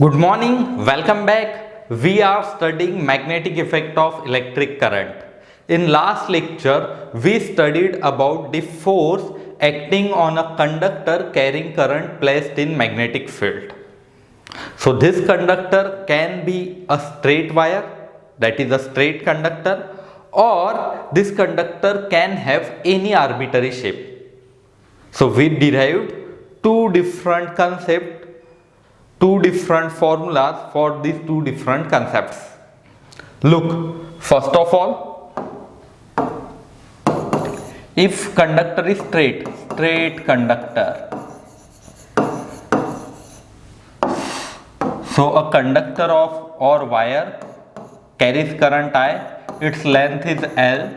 Good morning, welcome back. We are studying magnetic effect of electric current. In last lecture, we studied about the force acting on a conductor carrying current placed in magnetic field. So this conductor can be a straight wire, that is a straight conductor, or this conductor can have any arbitrary shape. So we derived two different concepts, two different formulas for these two different concepts. Look, first of all, if conductor is straight conductor, so a conductor of or wire carries current I, its length is L,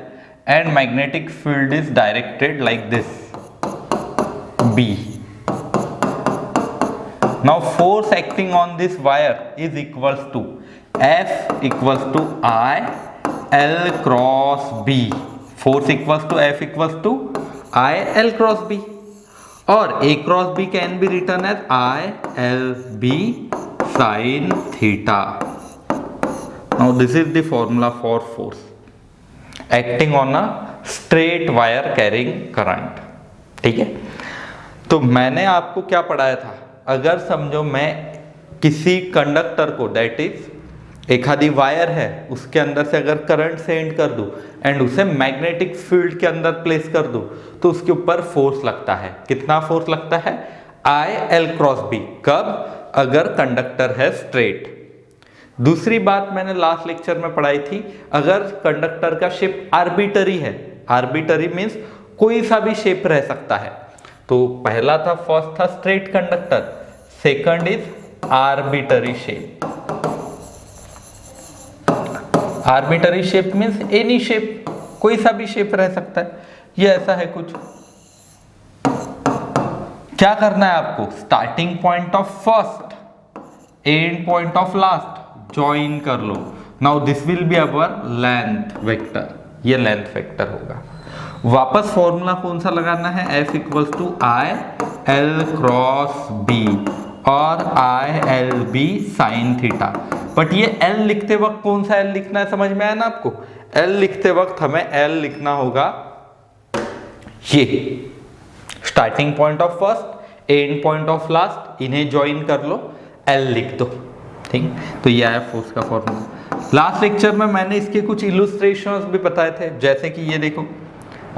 and magnetic field is directed like this, B. Now force acting on this wire is equals to F equals to I L cross B. Force equals to F equals to I L cross B, or A cross B can be written as I L B sin theta. Now this is the formula for force acting on a straight wire carrying current. ठीक है, तो मैंने आपको क्या पढ़ाया था? अगर समझो मैं किसी कंडक्टर को, दैट इज एक आधी वायर है, उसके अंदर से अगर करंट सेंड कर दूं एंड उसे मैग्नेटिक फील्ड के अंदर प्लेस कर दूं तो उसके ऊपर फोर्स लगता है. कितना फोर्स लगता है? I L cross B. कब? अगर कंडक्टर है स्ट्रेट. दूसरी बात मैंने लास्ट लेक्चर में पढ़ाई थी, अगर कंडक्टर का शेप आर्बिटरी है, आर्बिटरी मीन्स कोई सा भी शेप रह सकता है. तो पहला था, फर्स्ट था straight conductor, second is arbitrary shape. Arbitrary shape means any shape, कोई सा भी शेप रह सकता है. ये ऐसा है कुछ. क्या करना है आपको? Starting point of first, end point of last join कर लो. Now this will be our length vector. ये लेंथ वेक्टर होगा. वापस फॉर्मूला कौन सा लगाना है? F equals to I L cross B और I L B sine theta. But ये L लिखते वक्त कौन सा L लिखना है, समझ में आया ना आपको? L लिखते वक्त हमें L लिखना होगा ये starting point of first, end point of last, इन्हें ज्वाइन कर लो, L लिख दो. ठीक, तो ये आया फोर्स का फॉर्मूला. लास्ट लेक्चर में मैंने इसके कुछ इलुस्ट्रेशंस भी बताए थे, जैसे कि ये देखो,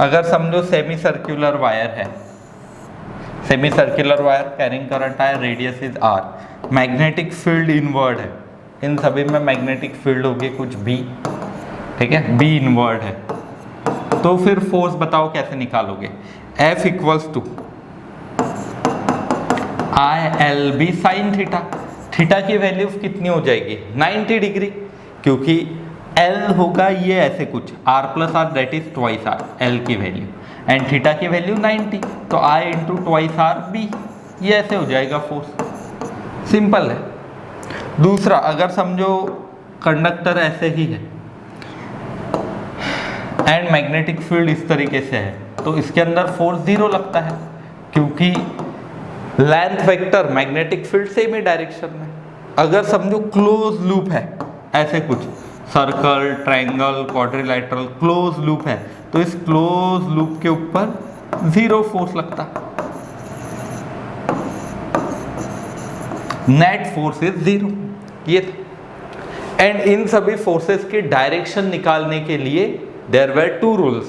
अगर समझो सेमी सर्कुलर वायर है, semicircular wire carrying current है, radius is r, magnetic field inward है, इन सभी में मैग्नेटिक फील्ड होगी कुछ बी. ठीक है, बी इनवर्ड है. तो फिर फोर्स बताओ कैसे निकालोगे? F equals to I L B sine theta. Theta की वैल्यू कितनी हो जाएगी? 90 डिग्री, क्योंकि L होगा ये ऐसे कुछ, R plus R that is twice R, L की वैल्यू, एंड थीटा की वैल्यू 90, तो I into twice R B, ये ऐसे हो जाएगा फोर्स. सिंपल है. दूसरा, अगर समझो कंडक्टर ऐसे ही है एंड मैग्नेटिक फील्ड इस तरीके से है, तो इसके अंदर फोर्स जीरो लगता है, क्योंकि length vector magnetic field same ही डायरेक्शन में. अगर समझो क्लोज लूप है, ऐसे कुछ circle, triangle, quadrilateral close loop है, तो इस क्लोज लूप के ऊपर जीरो फोर्स लगता. Net force is zero. ये था. एंड इन सभी फोर्सेस की डायरेक्शन निकालने के लिए there were two rules.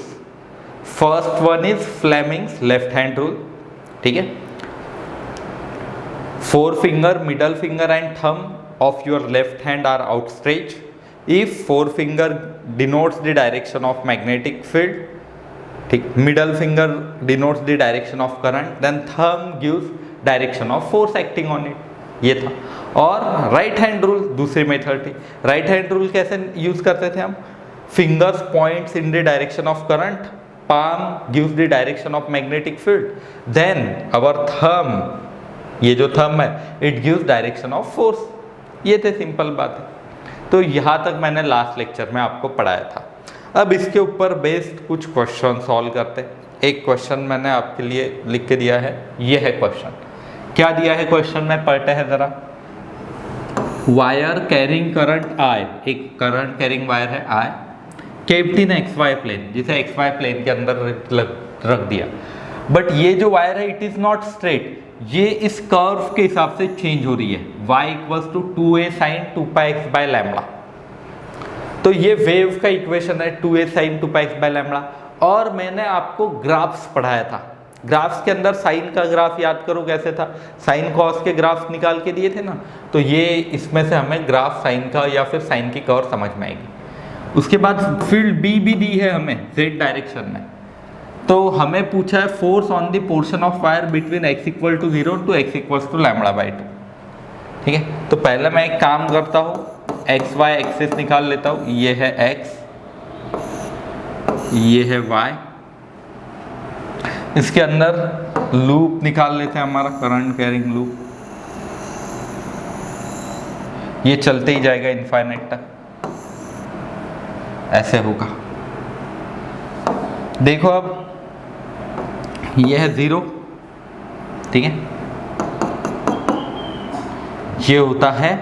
First one is Fleming's left hand rule. ठीक है, four finger, middle finger and thumb of your left hand are outstretched. If forefinger denotes the direction of magnetic field, ठीक, middle finger denotes the direction of current, then thumb gives direction of force acting on it. ये था. और right hand rule दूसरी method थी. Right hand rule कैसे use करते थे हम? Fingers points in the direction of current, palm gives the direction of magnetic field, then our thumb, ये जो thumb है, it gives direction of force. ये थे सिंपल बात है. तो यहाँ तक मैंने लास्ट लेक्चर में आपको पढ़ाया था. अब इसके ऊपर बेस्ड कुछ क्वेश्चन सॉल्व करते हैं. एक क्वेश्चन मैंने आपके लिए लिख के दिया है, ये है क्वेश्चन. क्या दिया है क्वेश्चन में, पढ़ते हैं जरा. वायर कैरिंग करंट आई, एक करंट कैरिंग वायर है I, kept in x y plane, जिसे एक्स वाई प्लेन के अंदर रख दिया। बट ये जो वायर है इट इज नॉट स्ट्रेट, ये इस कर्व के हिसाब से चेंज हो रही है, y equals to 2a sine 2πx by lambda. तो ये वेव का इक्वेशन है 2a sine 2πx by lambda. और मैंने आपको ग्राफ्स पढ़ाया था, ग्राफ्स के अंदर साइन का ग्राफ याद करो कैसे था, साइन कॉस के ग्राफ्स निकाल के दिए थे ना, तो ये इसमें से हमें ग्राफ साइन का या फिर साइन की कर्व समझ में आएगी। उसके बाद फील्ड बी भी दी है हमें z डायरेक्शन में, तो हमें पूछा है force on the portion of wire between x equal to 0 to x equals to lambda by 2। ठीक है, तो पहले मैं एक काम करता हूँ, एक्स वाई एक्सिस निकाल लेता हूँ, ये है x, ये है y, इसके अंदर लूप निकाल लेते हैं, हमारा करंट कैरिंग लूप, ये चलते ही जाएगा इनफाइनाइट तक, ऐसे होगा। देखो अब ये है 0, ठीक है, ये होता है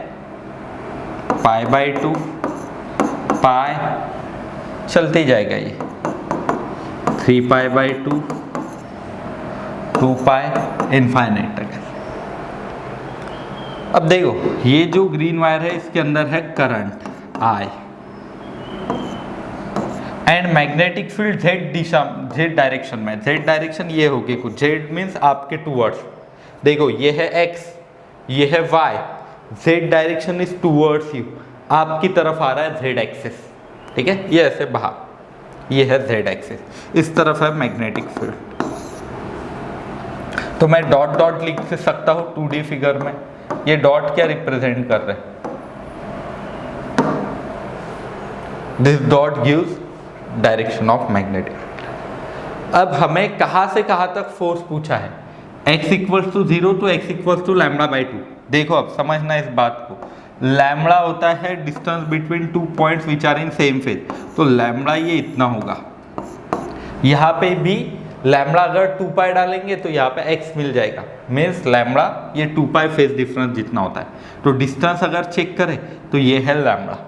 पाई बाई 2, पाई चलते ही जाएगा, ये 3 पाई बाई 2, 2 पाई इनफाइनाइट तक। अब देखो ये जो ग्रीन वायर है इसके अंदर है current I and magnetic field z Disha, z direction में, z डायरेक्शन ये होगी कुछ, z मीन्स आपके टूवर्ड्स, देखो ये है x, ये है y, z direction is towards you, आपकी तरफ आ रहा है z एक्सिस, ठीक है, ये ऐसे बाहर, ये है z एक्सिस, इस तरफ है मैग्नेटिक फील्ड। तो मैं डॉट डॉट लिख सकता हूँ 2D फिगर में, ये डॉट क्या रिप्रेजेंट कर रहे हैं, this dot gives direction of magnetic. अब हमें कहां से कहां तक फोर्स पूछा है, x equals to 0 to x equals to lambda by 2। देखो अब समझना इस बात को, लैम्बडा होता है distance between 2 points which are in same phase, तो लैम्बडा ये इतना होगा, यहाँ पे भी लैम्बडा अगर 2 पाई डालेंगे तो यहाँ पे x मिल जाएगा, मीन्स लैम्बडा ये 2 पाई फेज डिफरेंस जितना होता है। तो डिस्टेंस अगर चेक करें तो ये है लैम्बडा।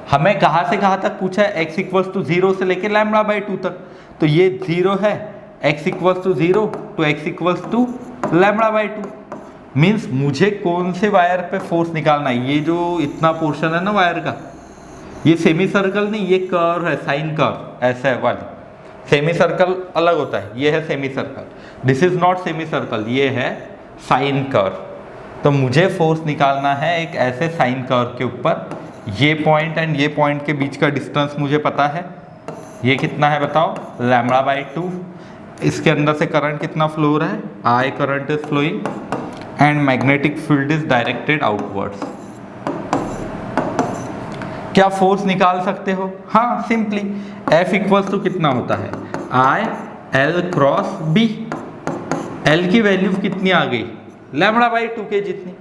हमें कहाँ से कहाँ तक पूछा है, x इक्वल्स टू 0 से लेके लैम्बडा बाई 2 तक, तो ये 0 है, x equals to 0 to x equals to lambda by 2, means मुझे कौन से वायर पे फोर्स निकालना है, ये जो इतना पोर्शन है ना वायर का, ये सेमी सर्कल नहीं, ये कर्व है, साइन कर्व ऐसा है वाला, सेमी सर्कल अलग होता है, ये है semi circle, this is not semi circle, ये है साइन कर्व। तो मुझे फोर्स निकालना है एक ऐसे साइन कर्व के ऊपर, ये पॉइंट एंड ये पॉइंट के बीच का डिस्टेंस मुझे पता है, ये कितना है बताओ, लैम्बडा बाई 2, इसके अंदर से करंट कितना फ्लो हो रहा है, I current is flowing and magnetic field is directed outwards. क्या फोर्स निकाल सकते हो, हाँ सिंपली, F इक्वल्स टू कितना होता है, I L cross B, L की वैल्यू कितनी आ गई, लैम्बडा बाई 2 के जितनी।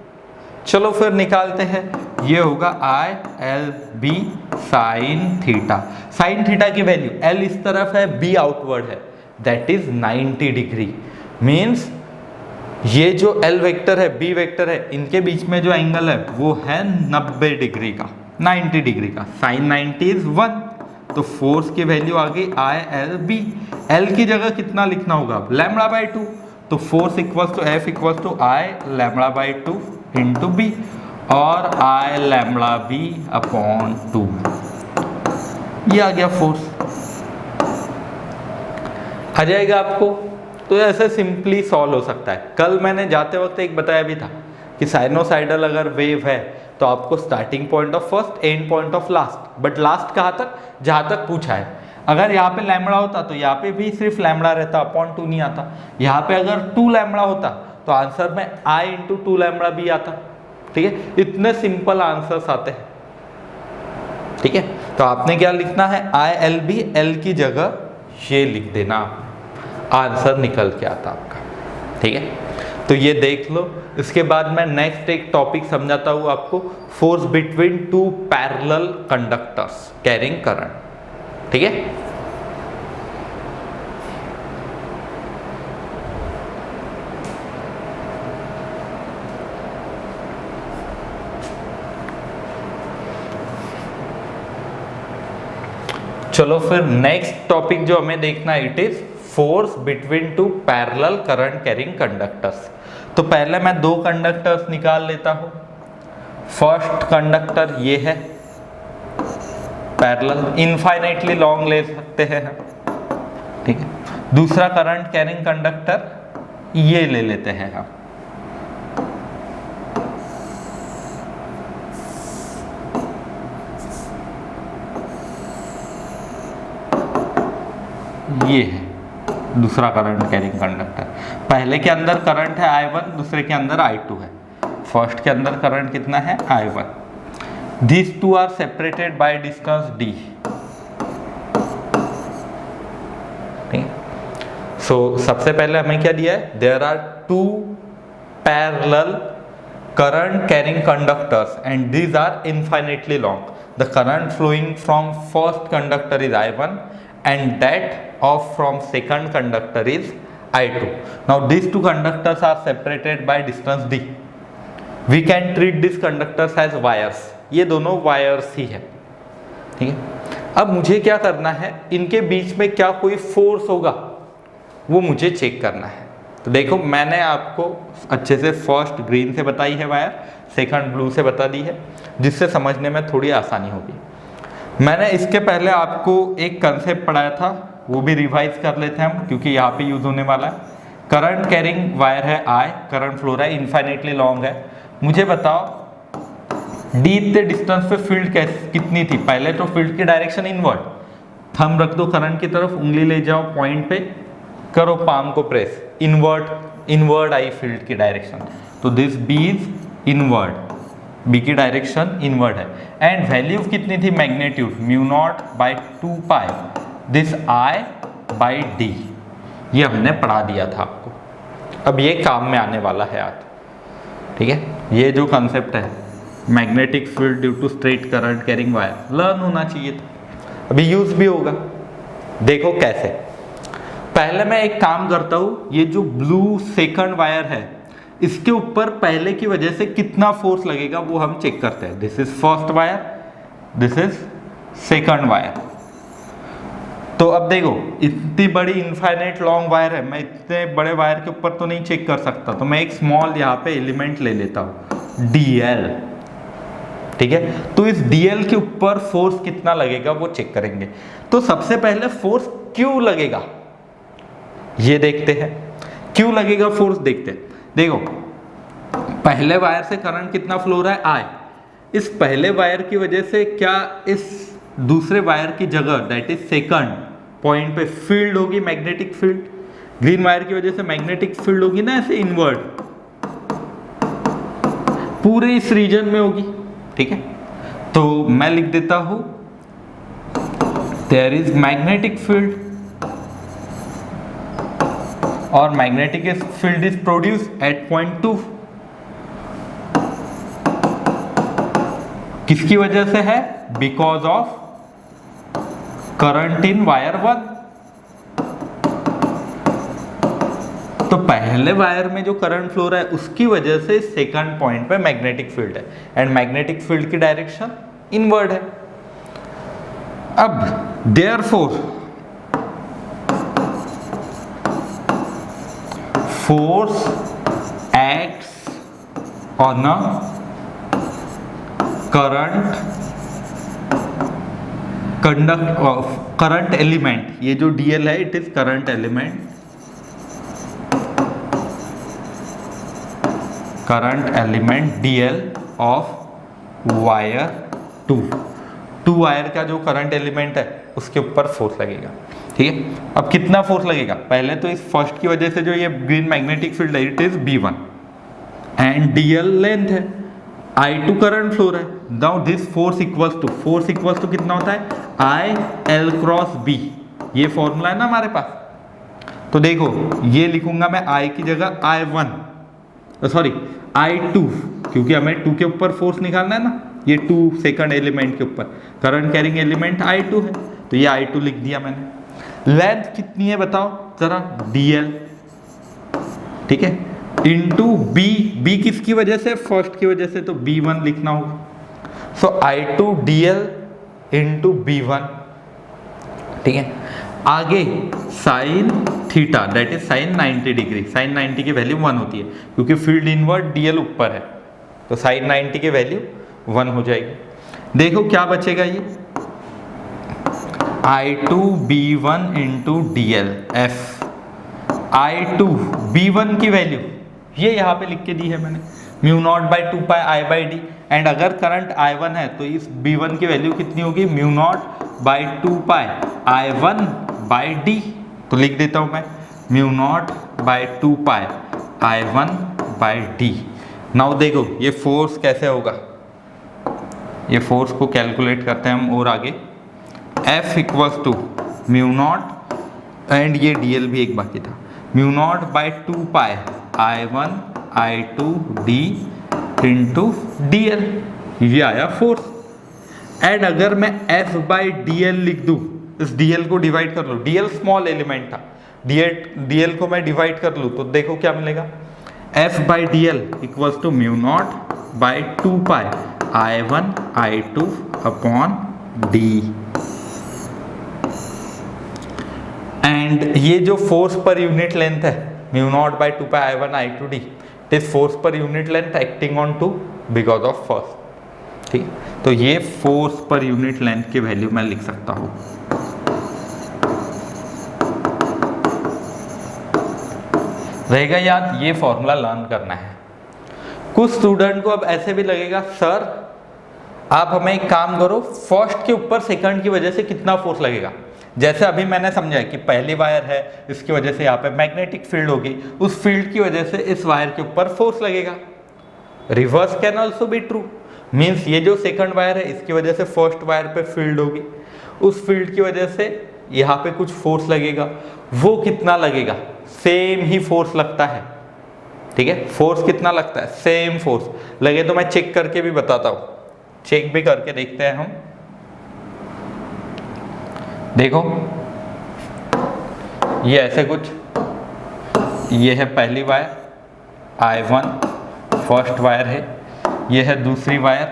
चलो फिर निकालते हैं, ये होगा I L B sine theta, sine theta की वैल्यू L इस तरफ है, B आउटवर्ड है, दैट इज 90 डिग्री, मीन्स ये जो L वेक्टर है B वेक्टर है, इनके बीच में जो एंगल है वो है 90 डिग्री का, 90 डिग्री का, साइन 90 इज 1, तो फोर्स की वैल्यू आ गई I L B, L की जगह कितना लिखना होगा, लैम्बडा बाई 2, तो force equals to F equals to I lambda by 2 into B, और I लैम्बडा B अपॉन 2, ये आ गया फोर्स, आ जाएगा आपको। तो ऐसे सिंपली सॉल्व हो सकता है। कल मैंने जाते वक्त एक बताया भी था कि साइनोसाइडल अगर वेव है तो आपको starting point of first, end point of last, but last कहाँ तक, जहाँ तक पूछा है। अगर यहाँ पे लैम्बडा होता तो यहाँ पे भी सिर्फ लैम्बडा रहता, अपॉन 2 नहीं आता। यहाँ पे अगर 2 लैम्बडा होता तो आंसर में I इंटू 2 लैम्बडा भी आता, ठीक है। इतने सिंपल आंसर्स आते हैं, ठीक है। तो आपने क्या लिखना है, I L B, L की जगह ये लिख देना, आंसर निकल के आता आपका, ठीक है। तो ये देख लो। इसके बाद मैं नेक्स्ट एक टॉपिक समझाता हूँ आपको, force between 2 parallel conductors carrying current, ठीक है। चलो फिर नेक्स्ट टॉपिक जो हमें देखना है, it is force between two parallel current carrying conductors. तो पहले मैं दो कंडक्टर्स निकाल लेता हूं। फर्स्ट कंडक्टर ये है, पैरेलल, इनफाइनाइटली लॉन्ग ले सकते हैं हम, ठीक है। दूसरा करंट कैरिंग कंडक्टर ये ले लेते हैं हम, ये है दूसरा करंट कैरिंग कंडक्टर। पहले के अंदर करंट है I1, दूसरे के अंदर I2 है। फर्स्ट के अंदर करंट कितना है, I1। These two are separated by distance D, ठीक है। सो सबसे पहले हमें क्या दिया है, there are two parallel current carrying conductors and these are infinitely long. The current flowing from first conductor is I1 and that of from second conductor is I2. Now these two conductors are separated by distance D. We can treat these conductors as wires. ये दोनों wires ही है, ठीक है। अब मुझे क्या करना है, इनके बीच में क्या कोई फोर्स होगा वो मुझे चेक करना है। तो देखो मैंने आपको अच्छे से फर्स्ट ग्रीन से बताई है वायर, सेकंड ब्लू से बता दी है, जिससे समझने में थोड़ी आसानी होगी। मैंने इसके पहले आपको एक कंसेप्ट पढ़ाया था, वो भी रिवाइज कर लेते हैं हम, क्योंकि यहाँ पे यूज होने वाला है। करंट कैरिंग वायर है I, करंट फ्लो रहा है, इनफाइनाइटली लॉन्ग है। मुझे बताओ D इतने डिस्टेंस पे फील्ड कितनी थी। पहले तो फील्ड की डायरेक्शन इनवर्ड, थंब रख दो करंट की तरफ, उंगली ले जाओ पॉइंट पे, करो पाम को प्रेस, इनवर्ड आई फील्ड की डायरेक्शन। तो this B is inward, B की डायरेक्शन इनवर्ड है। एंड वैल्यू कितनी थी, magnitude μ0/2π this I by D, ये हमने पढ़ा दिया था आपको। अब ये काम में आने वाला है आज, ठीक है। ये जो कंसेप्ट है magnetic field due to straight current carrying wire, learn होना चाहिए था, अभी यूज भी होगा। देखो कैसे, पहले मैं एक काम करता हूँ, ये जो ब्लू सेकंड वायर है इसके ऊपर पहले की वजह से कितना फोर्स लगेगा वो हम चेक करते हैं। This is first wire, this is second wire. तो अब देखो इतनी बड़ी इनफाइनाइट लॉन्ग वायर है, मैं इतने बड़े वायर के ऊपर तो नहीं चेक कर सकता, तो मैं एक स्मॉल यहाँ पे एलिमेंट ले लेता हूँ DL, ठीक है। तो इस DL के ऊपर फोर्स कितना लगेगा वो चेक करेंगे। तो सबसे पहले फोर्स क्यों लगेगा ये देखते हैं, क्यों लगेगा फोर्स देखते हैं। देखो पहले वायर से करंट कितना फ्लो हो रहा है I, इस पहले वायर की वजह से क्या इस दूसरे वायर की जगह दैट इज सेकंड पॉइंट पे फील्ड होगी, मैग्नेटिक फील्ड। ग्रीन वायर की वजह से मैग्नेटिक फील्ड होगी ना, ऐसे इनवर्ड पूरे इस रीजन में होगी, ठीक है। तो मैं लिख देता हूं देयर इज मैग्नेटिक फील्ड और magnetic field is produce at point 2। किसकी वजह से है, because of current in wire 1। तो पहले वायर में जो करंट फ्लो रहा है उसकी वजह से सेकंड पॉइंट पे मैग्नेटिक फील्ड है, एंड मैग्नेटिक फील्ड की डायरेक्शन इनवर्ड है। अब therefore force acts on a current element, ये जो DL है it is current element, current element DL of wire 2 wire का जो करंट एलिमेंट है उसके ऊपर फोर्स लगेगा, ठीक है। अब कितना फोर्स लगेगा, पहले तो इस फर्स्ट की वजह से जो ये ग्रीन मैग्नेटिक फील्ड है it is B1 and DL length है, I2 करंट फ्लो है। Now this force equals to कितना होता है, I L क्रॉस B, ये फॉर्मूला है ना हमारे पास। तो देखो ये लिखूंगा मैं I की जगह I2, क्योंकि हमें 2 के ऊपर फोर्स निकालना है ना, ये 2 सेकंड एलिमेंट के ऊपर, करंट कैरिंग एलिमेंट I2 है, तो ये I2 लिख दिया मैंने। लेंथ कितनी है बताओ जरा, DL, ठीक है, इंटू B किसकी वजह से, फर्स्ट की वजह से, तो B1 लिखना होगा। सो I2 DL इंटू B1 ठीक है। आगे sine theta that is sine 90 degree, sine 90 की वैल्यू 1 होती है क्योंकि फील्ड इनवर्ड डीएल ऊपर है, तो साइन 90 की वैल्यू 1 हो जाएगी। देखो क्या बचेगा, ये I2 B1 into DL F। I2 B1 की वैल्यू ये यहाँ पे लिख के दी है मैंने, mu naught by 2 pi I by D. And अगर करंट I1 है तो इस B1 की वैल्यू कितनी होगी, mu naught by 2 pi I1 by D. तो लिख देता हूँ मैं mu naught by 2 pi I1 by D. Now देखो ये फोर्स कैसे होगा, ये फोर्स को कैलकुलेट करते हैं हम और आगे। F equals to mu naught and ये DL भी एक बाकी था, mu naught by 2 pi I1 I2 D into DL, ये आया फोर्स। एंड अगर मैं F बाई DL लिख दूँ, इस DL को डिवाइड कर लो, DL स्मॉल एलिमेंट था, DL को मैं डिवाइड कर लूँ तो देखो क्या मिलेगा, F by DL equals to mu naught by 2 pi I1 I2 upon D। And ये जो फोर्स पर यूनिट लेंथ है mu naught by 2 pi I1 I2 D, it is force per unit length acting on 2 because of first. ठीक, तो ये force per unit length की value मैं लिख सकता हूं। रहेगा याद, ये फॉर्मूला लर्न करना है। कुछ स्टूडेंट को अब ऐसे भी लगेगा सर आप हमें एक काम करो, फर्स्ट के ऊपर सेकंड की वजह से कितना फोर्स लगेगा। जैसे अभी मैंने समझा कि पहली वायर है, इसकी वजह से यहाँ पे मैग्नेटिक फील्ड होगी, उस फील्ड की वजह से इस वायर के ऊपर फोर्स लगेगा। Reverse can also be true, means ये जो सेकंड वायर है इसकी वजह से फर्स्ट वायर पे फील्ड होगी, उस फील्ड की वजह से यहाँ पे कुछ फोर्स लगेगा। वो कितना लगेगा, सेम ही फोर्स लगता है। ठीक है, फोर्स कितना लगता है, सेम फोर्स लगे तो मैं चेक करके भी बताता हूँ, चेक भी करके देखते हैं हम। देखो ये ऐसे कुछ, ये है पहली वायर I1 फर्स्ट वायर है, ये है दूसरी वायर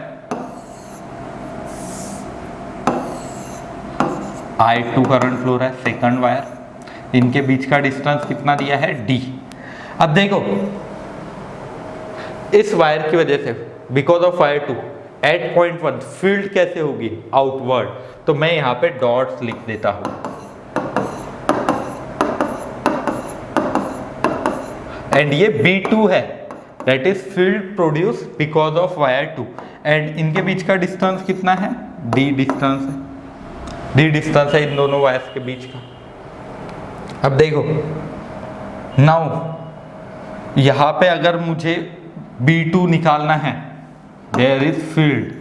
I2 करंट फ्लो है सेकंड वायर, इनके बीच का डिस्टेंस कितना दिया है D। अब देखो इस वायर की वजह से because of wire 2 at point 1 field कैसे होगी, आउटवर्ड, तो मैं यहाँ पे डॉट्स लिख देता हूं। एंड ये B2 है, that is field produce because of wire 2। And इनके बीच का डिस्टेंस कितना है, D डिस्टेंस है, D डिस्टेंस है इन दोनों वायर्स के बीच का। अब देखो नाउ यहाँ पे अगर मुझे B2 निकालना है, देयर इज फील्ड,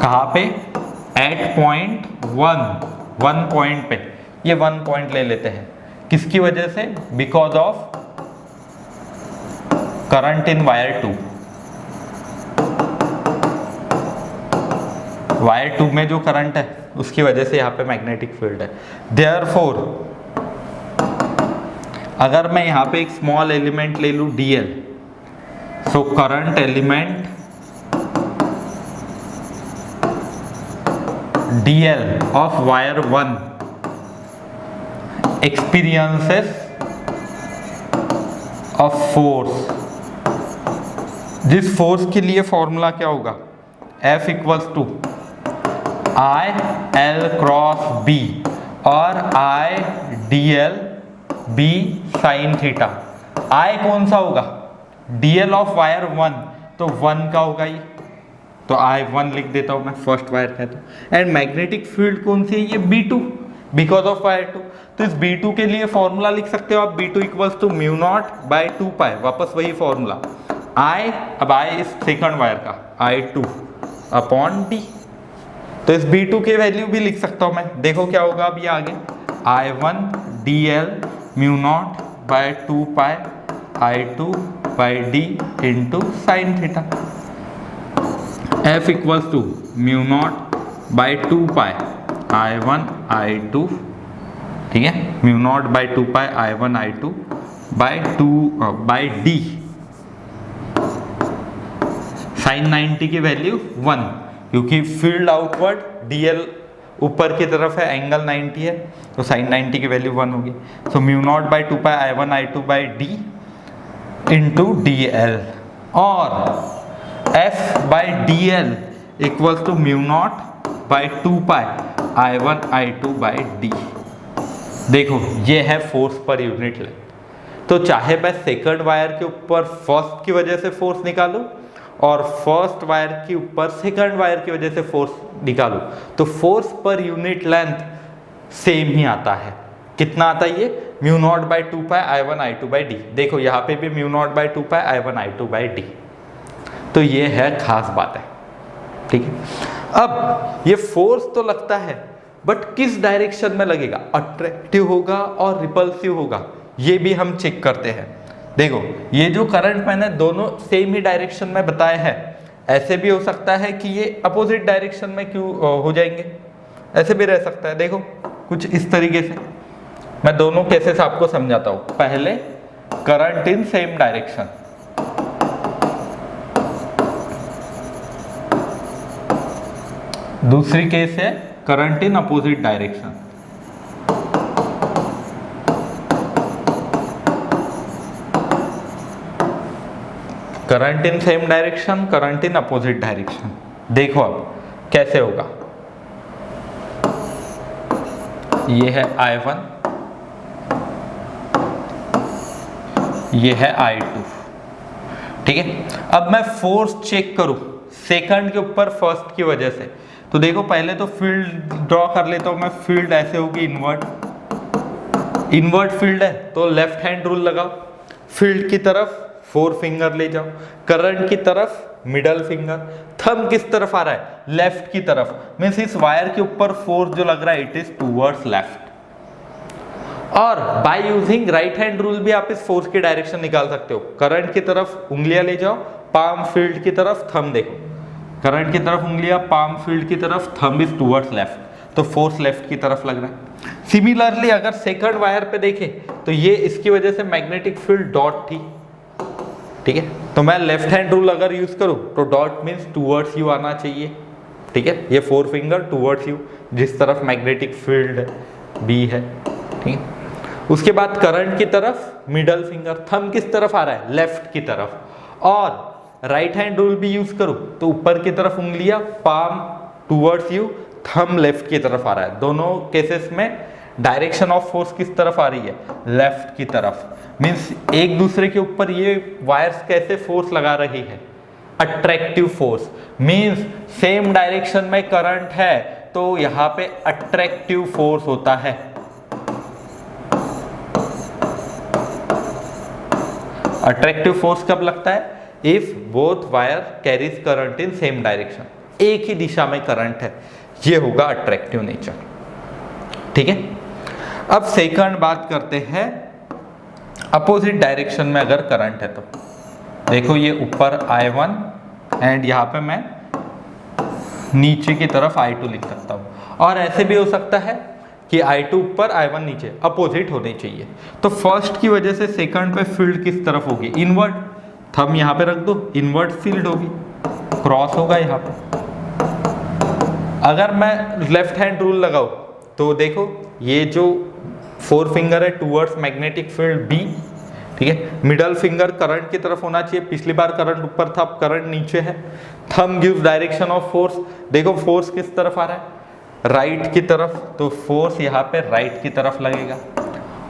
कहाँ पे, एट पॉइंट 1 पॉइंट पे, ये 1 पॉइंट ले लेते हैं, किसकी वजह से, because of current in wire 2। Wire 2 में जो करंट है उसकी वजह से यहाँ पे मैग्नेटिक फील्ड है। देयरफॉर अगर मैं यहाँ पे एक स्मॉल एलिमेंट ले लूँ DL, so current element DL of wire 1 experiences a force। जिस फोर्स के लिए फॉर्मूला क्या होगा, F equals to I L cross B और I DL B sine theta. I कौन सा होगा, DL ऑफ वायर 1, तो 1 का होगा ये, तो I1 लिख देता हूं मैं, फर्स्ट वायर है तो। एंड मैग्नेटिक फील्ड कौन सी है, ये B2 बिकॉज ऑफ वायर 2। तो इस B2 के लिए फॉर्मूला लिख सकते हो आप, B2 equals to mu naught by 2 pi, वापस वही फॉर्मूला I, अब I इस सेकंड वायर का I2 अपॉन D। तो इस B2 की वैल्यू भी लिख सकता हूं मैं, देखो क्या होगा अब ये आगे, I1 DL mu naught by 2 pi I2 by D into sine theta. F equals to mu naught by 2 pi I1 I2, ठीक है, mu naught by 2 pi I1 I2 by D sine 90 की वैल्यू 1, क्योंकि field outward dl ऊपर की तरफ है, angle 90 है, तो साइन 90 की वैल्यू 1 होगी। So mu naught by 2 pi I1 I2 by d into dl, और f by dl equals to mu naught by 2 pi I1 I2 by d। देखो ये है फोर्स पर यूनिट लेंथ। तो चाहे मैं सेकंड वायर के ऊपर फर्स्ट की वजह से फोर्स निकालूं और फर्स्ट वायर के ऊपर सेकंड वायर की वजह से फोर्स निकालूं, तो force per unit length same ही आता है। कितना आता है ये? Mu naught by 2 pi I1 I2 by D. देखो यहाँ पे भी mu naught by 2 pi I1 I2 by D. तो ये है खास बात है, ठीक है। अब ये फोर्स तो लगता है, बट किस डायरेक्शन में लगेगा? अट्रैक्टिव होगा और रिपल्सिव होगा, ये भी हम चेक करते हैं। देखो ये जो करंट मैंने दोनों सेम ही डायरेक्शन में बताए हैं, ऐसे भी हो सकता है कि ये अपोजिट डायरेक्शन में क्यों हो जाएंगे, ऐसे भी रह सकता है। देखो कुछ इस तरीके से, मैं दोनों केसेस आपको समझाता हूं। पहले करंट इन सेम डायरेक्शन, दूसरी केस है current in opposite direction. Current in same direction, current in opposite direction. देखो अब कैसे होगा। ये है I1, ये है I2, ठीक है। अब मैं फोर्स चेक करूं सेकंड के ऊपर फर्स्ट की वजह से, तो देखो पहले तो फील्ड ड्रॉ कर लेता हूं मैं। फील्ड ऐसे होगी इनवर्ट फील्ड है, तो लेफ्ट हैंड रूल लगाओ, फील्ड की तरफ 4 फिंगर ले जाओ, करंट की तरफ मिडल फिंगर, थंब किस तरफ आ रहा है? लेफ्ट की तरफ। मींस इस वायर के ऊपर फोर्स जो लग रहा है इट इज टूवर्ड्स लेफ्ट। और by using right hand rule भी आप इस फोर्स की डायरेक्शन निकाल सकते हो। करंट की तरफ उंगलियां ले जाओ, पाम फील्ड की तरफ, थंब देखो, करंट की तरफ उंगलियां, पाम फील्ड की तरफ, थंब इज टूवर्ड्स लेफ्ट, तो फोर्स लेफ्ट की तरफ लग रहा है। सिमिलरली अगर सेकंड वायर पे देखें तो ये इसकी वजह से मैग्नेटिक फील्ड डॉट थी, ठीक है। तो मैं लेफ्ट हैंड रूल अगर यूज करूं तो डॉट मींस टूवर्ड्स यू आना चाहिए, ठीक है। ये 4 फिंगर टूवर्ड्स यू, जिस तरफ मैग्नेटिक फील्ड बी है, ठीक है। उसके बाद करंट की तरफ मिडल फिंगर, थंब किस तरफ आ रहा है? लेफ्ट की तरफ। और राइट हैंड रूल भी यूज करूं तो ऊपर की तरफ उंगलियां, palm towards you, thumb left की तरफ आ रहा है। दोनों केसेस में डायरेक्शन ऑफ फोर्स किस तरफ आ रही है? लेफ्ट की तरफ। मींस एक दूसरे के ऊपर ये वायर्स कैसे फोर्स लगा रही है? Attractive force. Means same direction में करंट है तो यहां पे अट्रैक्टिव फोर्स होता है। अट्रैक्टिव फोर्स कब लगता है? If both wire carries current in same direction, एक ही दिशा में करंट है, ये होगा अट्रैक्टिव नेचर, ठीक है। अब सेकंड बात करते हैं अपोजिट डायरेक्शन में अगर करंट है तो। देखो ये ऊपर I1 एंड यहाँ पे मैं नीचे की तरफ I2 लिख सकता हूँ, और ऐसे भी हो सकता है कि I2 ऊपर I1 नीचे, अपोजिट होने चाहिए। तो फर्स्ट की वजह से सेकंड पे फील्ड किस तरफ होगी? इनवर्ट। थंब यहाँ पे रख दो, इनवर्ट फील्ड होगी, क्रॉस होगा यहाँ पे। अगर मैं लेफ्ट हैंड रूल लगाऊं तो देखो ये जो 4 फिंगर है टूवर्ड्स मैग्नेटिक फील्ड बी, ठीक है। मिडल फिंगर करंट की तरफ होना चाहिए, पिछली बार करंट ऊपर था, अब करंट नीचे है। Thumb gives direction of force, देखो फोर्स किस तरफ आ रहा है? राइट की तरफ, तो फोर्स यहाँ पे राइट की तरफ लगेगा।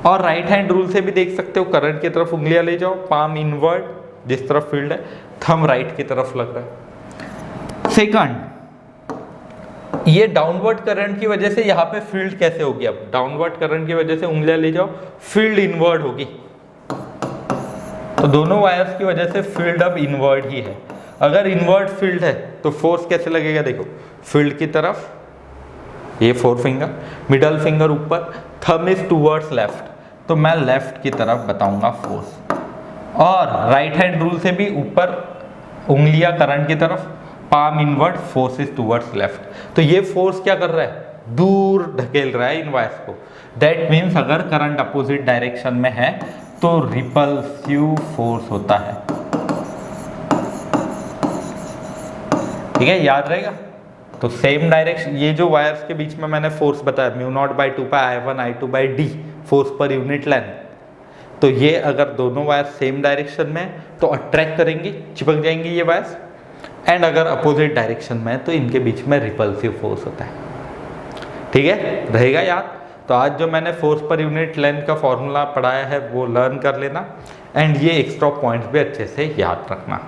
और राइट हैंड रूल से भी देख सकते हो, करंट की तरफ उंगलियां ले जाओ, पाम इनवर्ट, जिस तरफ फील्ड है, थंब राइट की तरफ लग रहा है। सेकंड, ये डाउनवर्ड करंट की वजह से यहाँ पे फील्ड कैसे होगी? अब डाउनवर्ड करंट की वजह से उंगलियां ले जाओ, फील्ड इनवर्ड होगी, तो दोनों वायर्स की वजह से फील्ड अब इनवर्ड ही है। अगर इनवर्ड फील्ड है तो फोर्स कैसे लगेगा? देखो फील्ड की तरफ, ये 4 फिंगर, मिडल फिंगर ऊपर, थंब इज टूवर्ड्स लेफ्ट, तो मैं लेफ्ट की तरफ बताऊंगा फोर्स। और राइट हैंड रूल से भी ऊपर उंगलियां करंट की तरफ, palm inward, force is towards left. तो ये फोर्स क्या कर रहा है? दूर ढकेल रहा है इन वायर्स को। दैट मीन्स अगर करंट अपोजिट डायरेक्शन में है तो रिपल्सिव फोर्स होता है। ठीक है, याद रहेगा। तो सेम डायरेक्शन, ये जो वायर्स के बीच में मैंने फोर्स बताया μ0/2π I1I2/d force per unit length, तो ये अगर दोनों वायर सेम डायरेक्शन में तो अट्रैक्ट करेंगी, चिपक जाएंगी ये वायर्स, एंड अगर अपोजिट डायरेक्शन में तो इनके बीच में रिपल्सिव फोर्स होता है। ठीक है, रहेगा याद। तो आज जो मैंने फोर्स पर यूनिट लेंथ का फॉर्मूला पढ़ाया है वो लर्न कर लेना, एंड ये एक्स्ट्रा पॉइंट्स भी अच्छे से याद रखना।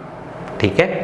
ठीक है।